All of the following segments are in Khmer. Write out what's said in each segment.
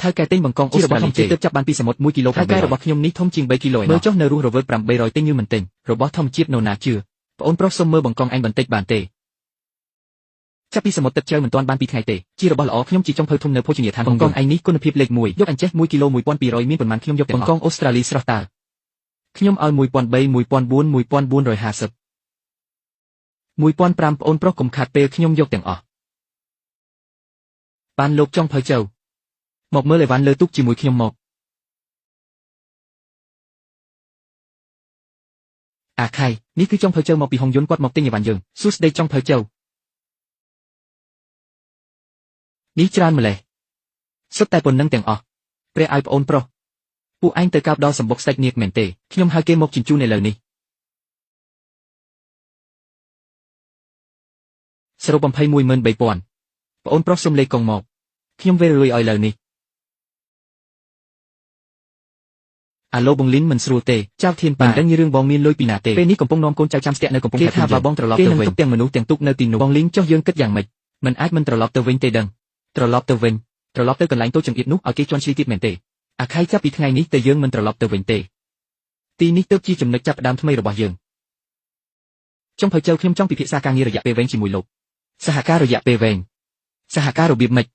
ថៅកែទិញបង្កងអូស្ត្រាលីទើបចាប់បានពីសមុទ្រ1គីឡូថៅកែរបស់ខ្ញុំនេះធំជាង3គីឡូមើលចុះនៅរស់រវើក800ទិញយឺមិនទិញរបស់ធម្មជាតិនៅណាជឿប្អូនប្រុសសុំមើលបង្កងអញបន្តិចបានទេចាប់ពីសមុទ្រទឹកជ្រៅមិនទាន់បាន2ថ្ងៃទេជារបស់ល្អខ្ញុំជាចុងភៅធំនៅភោជនីយដ្ឋានបង្កងអញនេះគុណភាពលេខ1យកអញ្ចេះ1គីឡូ1200មានប៉ុន្មានខ្ញុំយកបង្កងអូស្ត្រាលីស្រស់តើខ្ញុំឲ្យ1300 1400 1450 1500ប្អូនប្រុសកុំខាតពេលខ្ញុំយកទាំងអស់បានលោកចុងភៅជើមកមើលអីវ៉ាន់លើទូកជាមួយខ្ញុំមកអាខៃនេះគឺចុងភៅជើមកពីហុងយុនគាត់មកទិញអីវ៉ាន់យើងសួស្ដីចុងភៅជើនេះច្រើនម្លេះសុទ្ធតែប៉ុណ្្នឹងទាំងអស់ព្រះឲ្យប្អូនប្រុសពួកឯងទៅកោបដល់សម្បុកស្ដេចនាគមែនទេខ្ញុំហៅគេមកជញ្ជូនឥឡូវនេះសរុប213,000ប្អូនប្រុសសុំលេខកងមកខ្ញុំវេរលុយឲ្យឥឡូវនេះអាឡូបងលីនមិនស្រួលទេចៅធានប៉ាមិនដឹងរឿងបងមានលុយពីណាទេពេលនេះកំពុងនាំកូនចៅចាំស្ទាក់នៅកំពុងគេថាបើបងត្រឡប់ទៅវិញទាំងមនុស្សទាំងទុកនៅទីនោះបងលីនចុះយើងគិតយ៉ាងម៉េចមិនអាចមិនត្រឡប់ទៅវិញទេដឹងត្រឡប់ទៅវិញត្រឡប់ទៅកន្លែងតូចចង្អៀតនោះឲ្យគេជន់ឈ្លីទៀតមែនទេអាខៃចាប់ពីថ្ងៃនេះទៅយើងមិនត្រឡប់ទៅវិញទេទីនេះទើបជាចំណុចចាប់ផ្ដើមថ្មីរបស់យើងចុងភៅជើខ្ញុំចង់ពិភាក្សាការងាររយៈពេលវែងជាមួយលោកសហការរយៈពេលវែងសហការរបៀបម៉េច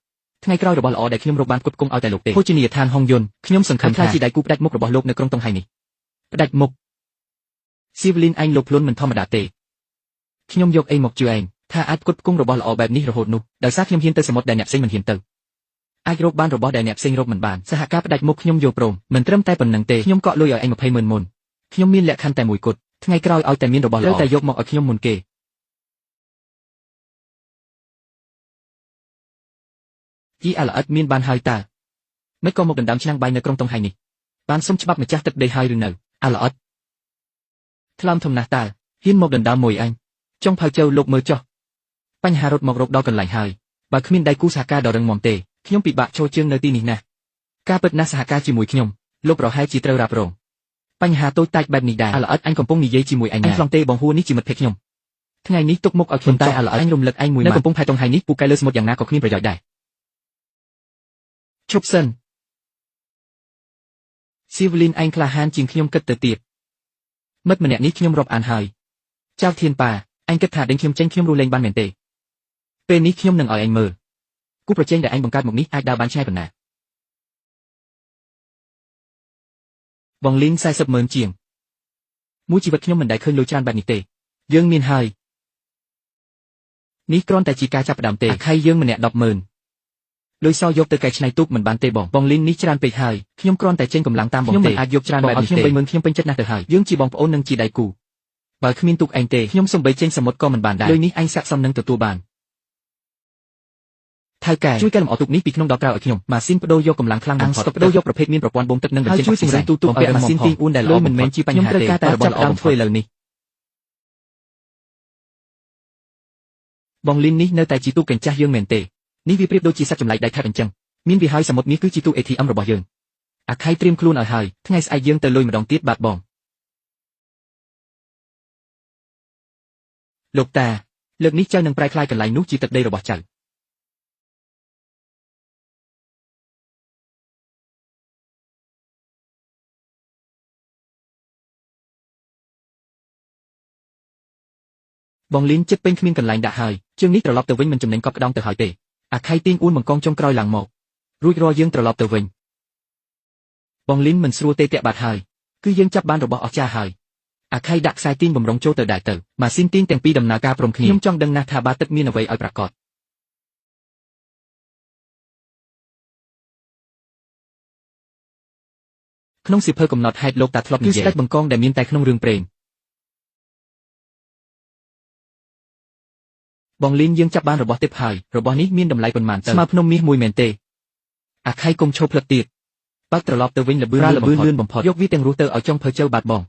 ថ្ងៃក្រោយរបស់ល្អដែលខ្ញុំរកបានផ្គត់ផ្គង់ឲ្យតែលោកទេភោជនីយដ្ឋានហុងយុនខ្ញុំសង្ឃឹមថាជាដៃគូផ្ដាច់មុខរបស់លោកនៅក្រុងតុងហៃនេះផ្ដាច់មុខស៊ីវលីនឯងលោកខ្លួនមិនធម្មតាទេខ្ញុំយកអីមកជឿឯងថាអាចផ្គត់ផ្គង់របស់ល្អបែបនេះរហូតនោះដោយសារខ្ញុំហ៊ានទៅសមុទ្រដែលអ្នកផ្សេងមិនហ៊ានទៅអាចរកបានរបស់ដែលអ្នកផ្សេងរកមិនបានសហការផ្ដាច់មុខខ្ញុំយកព្រមមិនត្រឹមតែប៉ុណ្្នឹងទេខ្ញុំកក់លុយឲ្យឯង20,000មុនខ្ញុំមានលក្ខខណ្ឌតែមួយគត់ថ្ងៃក្រោយឲ្យតែមានរបស់ល្អត្រូវតែយកមកឲ្យខ្ញុំមុនគេជីអាឡអិតមានបានហើយតើមិនក៏មកដណ្ដើមឆ្នាំងបាយនៅក្រុងតុងហៃនេះបានសុំច្បាប់ម្ចាស់ទឹកដីហើយឬនៅអាឡអិតថ្លើមធំណាស់តើហ៊ានមកដណ្ដើមមួយអញចុងផៅជើលោកមើលចុះបញ្ហារត់មករកដល់កន្លែងហើយបើគ្មានដៃគូសហការដ៏រឹងមាំទេខ្ញុំពិបាកចូលជើងនៅទីនេះណាស់ការពិតណាស់សហការជាមួយខ្ញុំលោកប្រហែលជាត្រូវរ៉ាប់រងបញ្ហាតូចតាចបែបនេះដែរអាឡអិតអញកំពុងនិយាយជាមួយអញខ្លងទេបងហួរនេះជាមិត្តភក្តិខ្ញុំថ្ងៃនេះទុកមុខឲ្យខ្ញុំតែអាឡអិតអញរំលឹកឯងមួយនៅកំពុងផែតុងហៃនេះពូកែលើសមុទ្រយ៉ាងណាក៏គ្មានប្រយោជន៍ដែរឈប់សិនស៊ីវលីនឯងក្លាហានជាងខ្ញុំគិតទៅទៀតមិត្តម្នាក់នេះខ្ញុំរាប់អានហើយចៅធានប៉ាអញគិតថាដេញខ្ញុំចេញខ្ញុំរស់លេងបានមែនទេពេលនេះខ្ញុំនឹងឲ្យឯងមើលគូប្រជែងដែលឯងបង្កើតមកនេះអាចដើរបានឆ្ងាយប៉ុណ្ណាបងលីន40,000ជាងមួយជីវិតខ្ញុំមិនដែលឃើញលុយច្រើនបែបនេះទេយើងមានហើយនេះគ្រាន់តែជាការចាប់ផ្ដើមទេអាខៃយើងម្នាក់10,000លុយសយកទៅកែច្នៃទូកមិនបានទេបងលីននេះច្រើនពេកហើយខ្ញុំគ្រាន់តែចេញកម្លាំងតាមបងទេខ្ញុំមិនអាចយកច្រើនបែបនេះទេខ្ញុំ30,000ខ្ញុំពេញចិត្តណាស់ទៅហើយយើងជាបងប្អូននិងជាដៃគូបើគ្មានទូកឯងទេខ្ញុំសំបីចេញសមុទ្រក៏មិនបានដែរលុយនេះអញស័ក្តិសមនឹងទទួលបានថៅកែជួយកែលម្អទូកនេះពីក្នុងដល់ក្រៅឲ្យខ្ញុំម៉ាស៊ីនបដូរយកកម្លាំងខ្លាំងបំផុតបដូរយកប្រភេទមានប្រព័ន្ធបូមទឹកនិងបញ្ចេញជួយសម្រាប់ទូកឲ្យម៉ាស៊ីនទីងអ៊ូនដែលល្អមិនមែនជាបញ្ហាទេតែរបស់ល្អធ្វើឥឡូវនេះបងលីននេះនៅតែជាទូកកញ្ចាស់យើងមែនទេនេះវាប្រៀបដូចជាសត្វចម្លែកដៃថែបអញ្ចឹងមានវាហើយសមុទ្រមាសគឺជាទូក ATM របស់យើងអាខៃត្រៀមខ្លួនឲ្យហើយថ្ងៃស្អែកយើងទៅលុយម្ដងទៀតបាទបងលោកតាលើកនេះចៅនឹងប្រែក្លាយកន្លែងនោះជាទឹកដីរបស់ចៅបងលីនចិត្តពេញគ្មានកន្លែងដាក់ហើយជើងនេះត្រឡប់ទៅវិញមិនចំណេញកប់ក្ដងទៅហើយទេអាខៃទៀងអ៊ូនបង្កងចុងក្រោយឡើងមករួចរាល់យើងត្រឡប់ទៅវិញបងលីនមិនស្រួលទេតាក់បាត់ហើយគឺយើងចាប់បានរបស់អស្ចារ្យហើយអាខៃដាក់ខ្សែទីងបំរុងចូលទៅដែរទៅម៉ាស៊ីនទីងទាំងពីរដំណើរការព្រមគ្នាខ្ញុំចង់ដឹងណាស់ថាបាទឹកមានអ្វីឲ្យប្រាកដក្នុងសៀវភៅកំណត់ហេតុលោកតាធ្លាប់និយាយគឺស្ដេចបង្កងដែលមានតែក្នុងរឿងព្រេងបងលីនយើងចាប់បានរបស់ទេពហើយរបស់នេះមានតម្លៃប៉ុន្មានទៅស្មើភ្នំមាសមួយមែនទេអាខៃកុំឈប់ផ្លឹកទៀតបើត្រឡប់ទៅវិញលបឿនលឿនបំផុតយកវាទាំងរស់ទៅឲ្យចុងភៅជើបាត់បង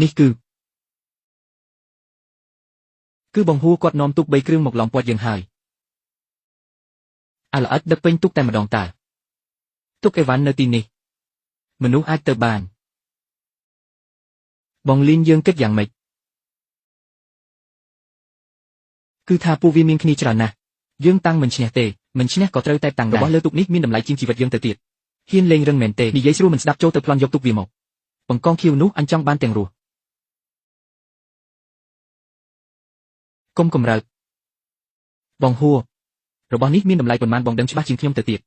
នេះគឺបងហួរគាត់នាំទូក3គ្រឿងមកឡងពាត់យើងហើយអាឡអិតដឹកពេញទូកតែម្ដងតើទូកអេវ៉ាន់នៅទីនេះមនុស្សអាចទៅបាន បងលីនយើងគិតយ៉ាងម៉េចគឺថាពួកវាមានគ្នាច្រើនណាស់យើងតាំងមិនឈ្នះទេមិនឈ្នះក៏ត្រូវតែតាំងរបស់លើទូកនេះមានតម្លៃជាងជីវិតយើងទៅទៀតហ៊ានលេងរឹងមែនទេនិយាយស្រួលមិនស្ដាប់ចូលទៅប្លន់យកទូកវាមកបង្កងខៀវនោះអញចង់បានទាំងរស់កុំកម្រើកបងហួររបស់នេះមានតម្លៃប៉ុន្មានបងដឹងច្បាស់ជាងខ្ញុំទៅទៀត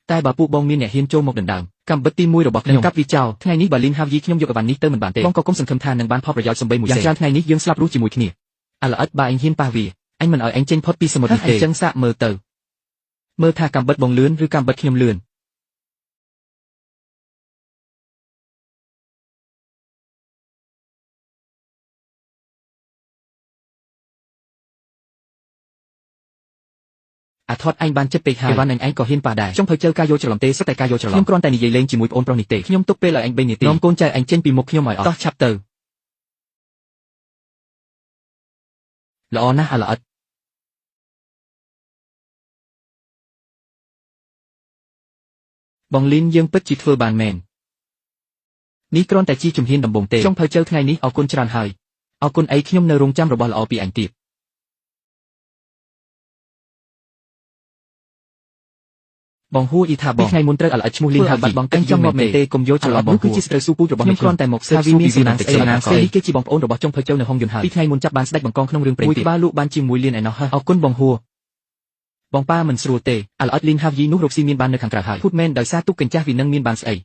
តែបើពួកបងមានអ្នកហ៊ានចូលមកដណ្ដើមកម្មវិធីទី1របស់ខ្ញុំកាប់វាចោលថ្ងៃនេះបើលីនហាវយីខ្ញុំយកអីវ៉ាន់នេះទៅមិនបានទេបងក៏គុំសង្ឃឹមថានឹងបានផលប្រយោជន៍សំបីមួយយ៉ាងច្រើនថ្ងៃនេះយើងស្លាប់រស់ជាមួយគ្នាឥឡូវបើអញហ៊ានប៉ះវាអញមិនឲ្យអញចេញផុតពីសមុទ្រនេះទេអញ្ចឹងសាកមើលទៅមើលថាកម្មវិធីបងលឿនឬកម្មវិធីខ្ញុំលឿនអាថតអញបានចិត្តពេកហើយអីវ៉ាន់អញក៏ហ៊ានប៉ះដែរចង់ភើជើការយកច្រឡំទេសុទ្ធតែការយកច្រឡំខ្ញុំគ្រាន់តែនិយាយលេងជាមួយប្អូនប្រុសនេះទេខ្ញុំទុកពេលឲ្យអញ3នាទីនាំកូនចៅអញចេញពីមុខខ្ញុំឲ្យអស់តោះឆាប់ទៅល្អណាស់អាល្អិតបងលីនយើងពិតជាធ្វើបានមែននេះគ្រាន់តែជាជំហានដំបូងទេចង់ភើជើថ្ងៃនេះអរគុណច្រើនហើយអរគុណអីខ្ញុំនៅរងចាំរបស់ល្អពីអញទៀតបងហួរអ៊ីថាបងថ្ងៃមុនត្រូវអលអិតឈ្មោះលីនហើយបាត់បង់ទឹកចង់មកមែនទេកុំយកច្រឡំបងគឺជាស្រូវស៊ូពូរបស់ខ្ញុំគ្រាន់តែមកសើវីមានសំណាងស្អីណាស្អីគេជាបងប្អូនរបស់ចុងភើជើនៅហងយន្តហើយពីថ្ងៃមុនចាប់បានស្ដេចបង្កងក្នុងរឿងព្រេងមួយក្បាលលក់បានជាមួយលៀនឯណោះអរគុណបងហួរបងប៉ាមិនស្រួលទេអលអិតលីនហាវយីនោះរកស៊ីមានបាននៅខាងក្រៅហើយភូតមែនដោយសារទុកកញ្ចាស់វានឹងមានបានស្អី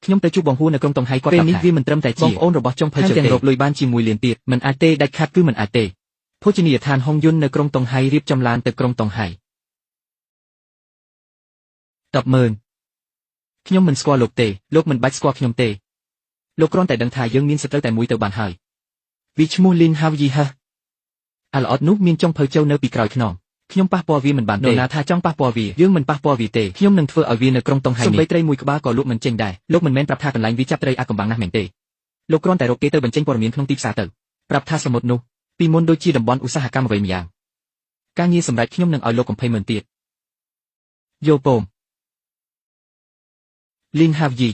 ខ្ញុំទៅជួបបងហួរនៅក្រុងតុងហៃគាត់ពេលនេះវាមិនត្រឹមតែជាបងប្អូនរបស់ចុងភើជើទាំងរកលុយបានជាមួយលៀនទៀតមិនអាចទេដាច់ខាតគឺមិនអាចទេភោជនីយដ្ឋានហងយន្តនៅក្រុងតុងហៃរៀបចំឡានទៅក្រុងតុងហៃ100000ខ្ញុំមិនស្គាល់លោកទេលោកមិនបាច់ស្គាល់ខ្ញុំទេលោកគ្រាន់តែដឹងថាយើងមានសត្រូវតែមួយទៅបានហើយវាឈ្មោះលីនហាវយីហឺអាឡអត់នោះមានចុងភើជើនៅពីក្រោយខ្នងខ្ញុំប៉ះពាល់វាមិនបានទេនរណាថាចង់ប៉ះពាល់វាយើងមិនប៉ះពាល់វាទេខ្ញុំនឹងធ្វើឲ្យវានៅក្រុងតុងហៃនេះសំបីត្រីមួយក្បាលក៏លក់មិនចេញដែរលោកមិនមែនប្រាប់ថាកន្លែងវាចាប់ត្រីអាកំបាំងណាស់មែនទេលោកគ្រាន់តែរកគេទៅបញ្ចេញព័ត៌មានក្នុងទីផ្សារទៅប្រាប់ថាសមុទ្រនោះពីមុនដូចជាតំបន់ឧស្សាហកម្មអ្វីម្យ៉ាងការងារសម្រាប់ខ្ញុំនឹងឲ្យលោកកំភៃមើលទៀតយោពមលីនហាវយី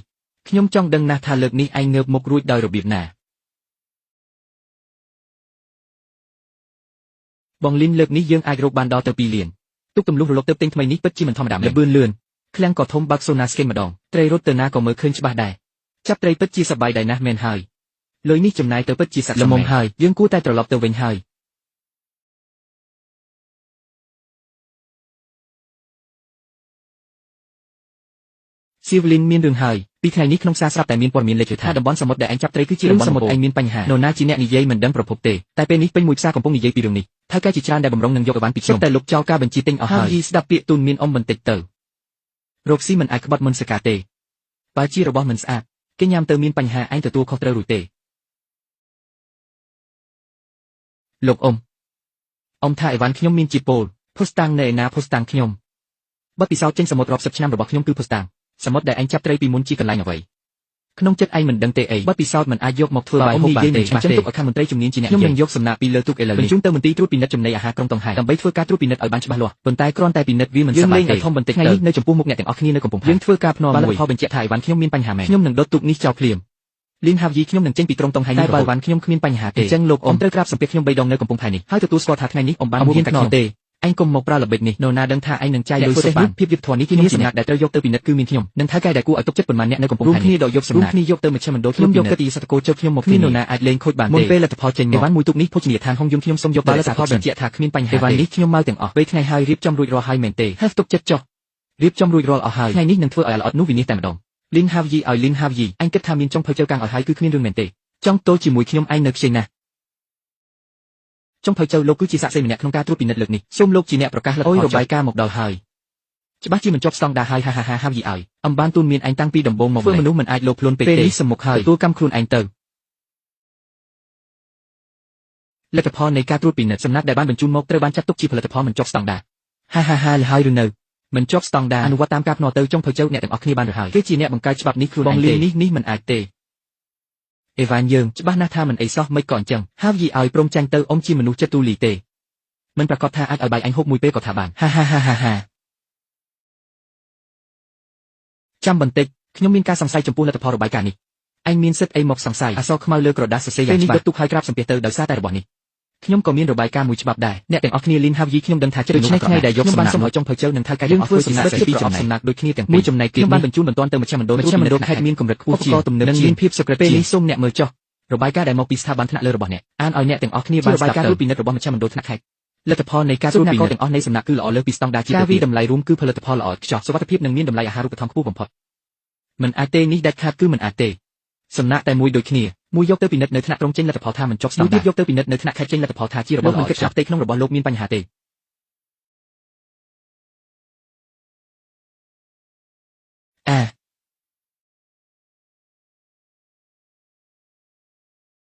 ខ្ញុំចង់ដឹងណាស់ថាលើកនេះឯងងើបមុខរួចដោយរបៀបណាបងលីនលើកនេះយើងអាចរកបានដល់ទៅ2លានទុកទម្លុះរលកទៅទិញថ្មីនេះពិតជាមិនធម្មតាល្បឿនលឿនឃ្លាំងក៏ធំបើកសូណាស្កេនម្ដងត្រីរត់ទៅណាក៏មើលឃើញច្បាស់ដែរចាប់ត្រីពិតជាសប្បាយដែរណាស់មែនហើយលុយនេះចំណាយទៅពិតជាស័ក្តិសមល្មមហើយយើងគួរតែត្រឡប់ទៅវិញហើយសៀវលីនមានរឿងហើយពីថ្ងៃនេះក្នុងសារស្រាប់តែមានព័ត៌មានលេចថាតំបន់សមុទ្រដែលឯងចាប់ត្រីគឺជាតំបន់សមុទ្រឯងមានបញ្ហានរណាជាអ្នកនិយាយមិនដឹងប្រភពទេតែពេលនេះពេញមួយផ្សារកំពុងនិយាយពីរឿងនេះថៅកែជាច្រើនដែលបំរុងនឹងយកឲ្យបានពីខ្ញុំតែលោកចោលការបញ្ជាទិញអស់ហើយស្ដាប់ពាក្យទូនមានអ៊ំបន្តិចទៅរកស៊ីមិនអាចក្បត់មុនសកាទេបើជារបស់មិនស្អាតគេញ៉ាំទៅមានបញ្ហាឯងទទួលខុសត្រូវរួចទេលោកអ៊ំថាអីវ៉ាន់ខ្ញុំមានជាពលភុស្តាំងនៅឯណាភុស្តាំងខ្ញុំបទពិសោធន៍ចេញសមុទ្ររាប់សិបឆ្នាំរបស់ខ្ញុំគឺភុស្តាំងសមុទ្រដែលឯងចាប់ត្រីពីមុនជាកន្លែងអ្វីក្នុងចិត្តឯងមិនដឹងទេអីបទពិសោធន៍មិនអាចយកមកធ្វើបាយហូបបានទេអញ្ចឹងទុកឲ្យខាងមន្ត្រីជំនាញជាអ្នកខ្ញុំនឹងយកសំណាក់ពីលើទូកឥឡូវនេះបញ្ជូនទៅមន្ទីរត្រួតពិនិត្យចំណីអាហារក្រុងតុងហៃដើម្បីធ្វើការត្រួតពិនិត្យឲ្យបានច្បាស់លាស់ប៉ុន្តែគ្រាន់តែពិនិត្យវាមិនសប្បាយទេធំបន្តិចថ្ងៃនេះនៅចំពោះមុខអ្នកទាំងអស់គ្នានៅកំពង់ផែយើងធ្វើការភ្នាល់មួយផលបញ្ជាក់ថាអីវ៉ាន់ខ្ញុំមានបញ្ហាមែនខ្ញុំនឹងដុតទូកនេះចោលភ្លាមលីនហាវយីខ្ញុំនឹងចេញពីក្រុងតុងហៃនេះតែបើអីវ៉ាន់ខ្ញុំគ្មានបញ្ហាទេអញ្ចឹងលោកអ៊ំត្រូវក្រាបសំពះខ្ញុំ3ដងនៅកំពង់ផែនេះហើយទទួលស្គាល់ថាថ្ងៃនេះអ៊ំបានហ៊ានកាត់ខ្ញុំទេឯងកុំមកប្រើល្បិចនេះនរណាដឹងថាឯងនឹងចាយលុយសុទ្ធបានភាពយុត្តិធម៌នេះជាសំណាក់ដែលត្រូវយកទៅពិនិត្យគឺមានខ្ញុំនឹងថៅកែដែលគួរឲ្យទុកចិត្តប៉ុន្មានអ្នកនៅកំពង់ផែនេះរួមគ្នាដកយកសំណាក់រួមគ្នាយកទៅមជ្ឈមណ្ឌលខ្ញុំយកកិត្តិយសសតកោជើខ្ញុំមកគ្មាននរណាអាចលេងខូចបានទេមុនពេលលទ្ធផលចេញមកអីវ៉ាន់មួយទុកនេះភោជនីយដ្ឋានហងយន្តខ្ញុំសូមយកទៅលទ្ធផលបញ្ជាក់ថាគ្មានបញ្ហាទេអីវ៉ាន់នេះខ្ញុំមកទាំងអស់ពេលថ្ងៃហើយរៀបចំរួចរាល់ហើយមែនទេហើយទុកចិត្តចុះរៀបចំរួចរាល់អស់ហើយថ្ងៃនេះនឹងធ្វើឲ្យល្អិតនោះវិនិច្ឆ័យតែម្ដងលីនហាវយីឲ្យលីនហាវយីអញគិតថាមានចុងភៅជើកាំងឲ្យហើយគឺគ្មានរឿងមែនទេចង់ទល់ជាមួយខ្ញុំឯងនៅខ្ចីណាស់ចុងភៅជើលោកគឺជាសាក្សីម្នាក់ក្នុងការត្រួតពិនិត្យលើកនេះសូមលោកជាអ្នកប្រកាសលទ្ធផលរបាយការណ៍មកដល់ហើយច្បាស់ជាមិនជាប់ស្តង់ដារហើយហាវយីឲ្យអំបានទូនមានឯងតាំងពីដំបូងមកធ្វើមនុស្សមិនអាចលោភលន់ពេកទេពេលនេះសមុខហើយទទួលកម្មខ្លួនឯងទៅលទ្ធផលនៃការត្រួតពិនិត្យសំណាក់ដែលបានបញ្ជូនមកត្រូវបានចាត់ទុកជាផលិតផលមិនជាប់ស្តង់ដារហើយឬនៅមិនជាប់ស្តង់ដារអនុវត្តតាមការភ្នាល់ទៅចុងភៅជើអ្នកទាំងអស់គ្នាបានឬហើយគេជាអ្នកបង្កើតច្បាប់នេះខ្លួនឯងទេបងលីនេះមិនអាចទេអេវ៉ានយើងច្បាស់ណាស់ថាមិនអីសោះមិនក៏អញ្ចឹងហាវយីឲ្យព្រមចាញ់ទៅអ៊ំជាមនុស្សចិត្តទូលីទេមិនប្រកាសថាអាចឲ្យបាយអញហូបមួយពេលក៏ថាបានហាចាំបន្តិចខ្ញុំមានការសង្ស័យចំពោះលទ្ធផលរបាយការណ៍នេះ អញមានសិទ្ធិអីមកសង្ស័យអសរខ្មៅលើក្រដាសសរសេរយ៉ាងច្បាស់ពេលនេះយកទុកឲ្យក្រាបសំពះទៅដោយសារតែរបស់នេះខ្ញុំក៏មានរបាយការណ៍មួយច្បាប់ដែរអ្នកទាំងអស់គ្នាលីនហាវីខ្ញុំដឹងថាចិត្តដូច្នេះថ្ងៃដែលយកសំណាក់មកចុងភៅជើនឹងថៅកែយើងធ្វើសំណាក់ពីចំណាក់ដូចគ្នាទាំងពីរមួយចំណែកទៀតបានបញ្ជូនបន្ទាន់ទៅមជ្ឈមណ្ឌលខេត្តមានកម្រិតខ្ពស់ជាងទំនើបនិងមានភាពសុក្រិតពេលនេះសូមអ្នកមើលចុះរបាយការណ៍ដែលមកពីស្ថាប័នថ្នាក់លើរបស់អ្នកអានឲ្យអ្នកទាំងអស់គ្នាបានស្ដាប់ទៅរបាយការណ៍ពិនិត្យរបស់មជ្ឈមណ្ឌលថ្នាក់ខេត្តលទ្ធផលនៃការត្រួតពិនិត្យទាំងអស់នៃសំណាក់គឺល្អលើសពីស្តង់ដារជាតិការវិតម្លៃរួមគឺផលិតផលល្អឥតខ្ចោះសុវត្ថិភាពនិងមានតម្លៃអាហារូបត្ថម្ភខ្ពស់បំផុតមិនអាចទេនេះដាច់ខាតគឺមិនអាចទេសំណាក់តែមួយដូចគ្នាមួយយកទៅពិនិត្យនៅថ្នាក់ក្រុងចេញលទ្ធផលថាមិនចុះស្តង់ដារមួយទៀតយកទៅពិនិត្យនៅថ្នាក់ខេត្តចេញលទ្ធផលថាជារបស់ល្អឥតខ្ចោះផ្ទៃក្នុងរបស់លោកមានបញ្ហាទេ